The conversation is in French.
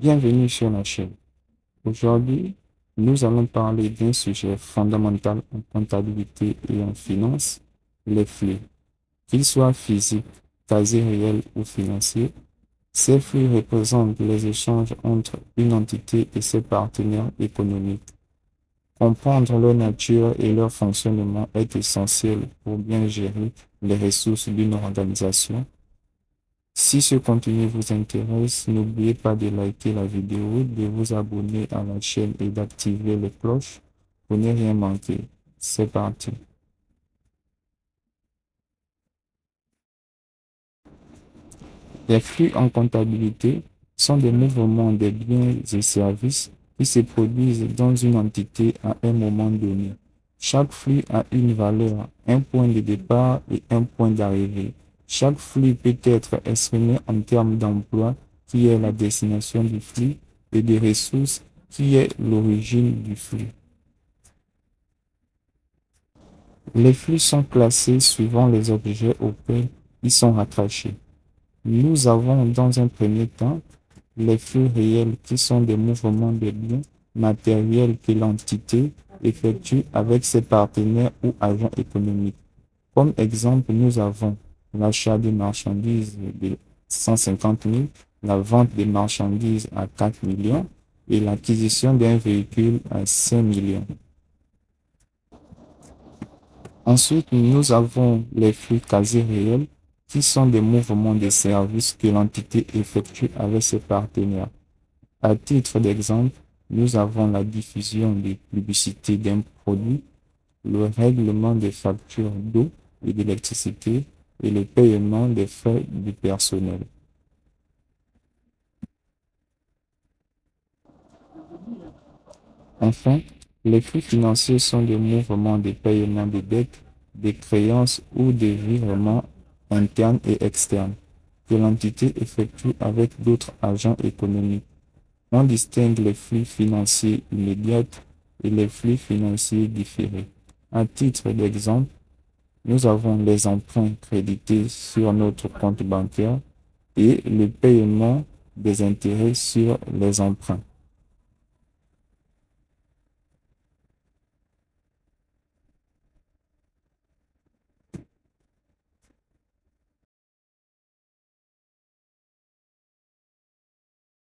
Bienvenue sur la chaîne. Aujourd'hui, nous allons parler d'un sujet fondamental en comptabilité et en finance, les flux. Qu'ils soient physiques, quasi réels ou financiers, ces flux représentent les échanges entre une entité et ses partenaires économiques. Comprendre leur nature et leur fonctionnement est essentiel pour bien gérer les ressources d'une organisation. Si ce contenu vous intéresse, n'oubliez pas de liker la vidéo, de vous abonner à la chaîne et d'activer les cloches pour ne rien manquer. C'est parti. Les flux en comptabilité sont des mouvements des biens et services qui se produisent dans une entité à un moment donné. Chaque flux a une valeur, un point de départ et un point d'arrivée. Chaque flux peut être exprimé en termes d'emploi, qui est la destination du flux, et de ressources, qui est l'origine du flux. Les flux sont classés suivant les objets auxquels ils sont rattachés. Nous avons dans un premier temps les flux réels qui sont des mouvements de biens matériels que l'entité effectue avec ses partenaires ou agents économiques. Comme exemple, nous avons l'achat de marchandises de 150 000, la vente des marchandises à 4 millions et l'acquisition d'un véhicule à 5 millions. Ensuite, nous avons les flux quasi réels qui sont des mouvements de services que l'entité effectue avec ses partenaires. À titre d'exemple, nous avons la diffusion des publicités d'un produit, le règlement des factures d'eau et d'électricité et le paiement des frais du personnel. Enfin, les flux financiers sont des mouvements de paiement des dettes, des créances ou des virements internes et externes que l'entité effectue avec d'autres agents économiques. On distingue les flux financiers immédiats et les flux financiers différés. À titre d'exemple, nous avons les emprunts crédités sur notre compte bancaire et le paiement des intérêts sur les emprunts.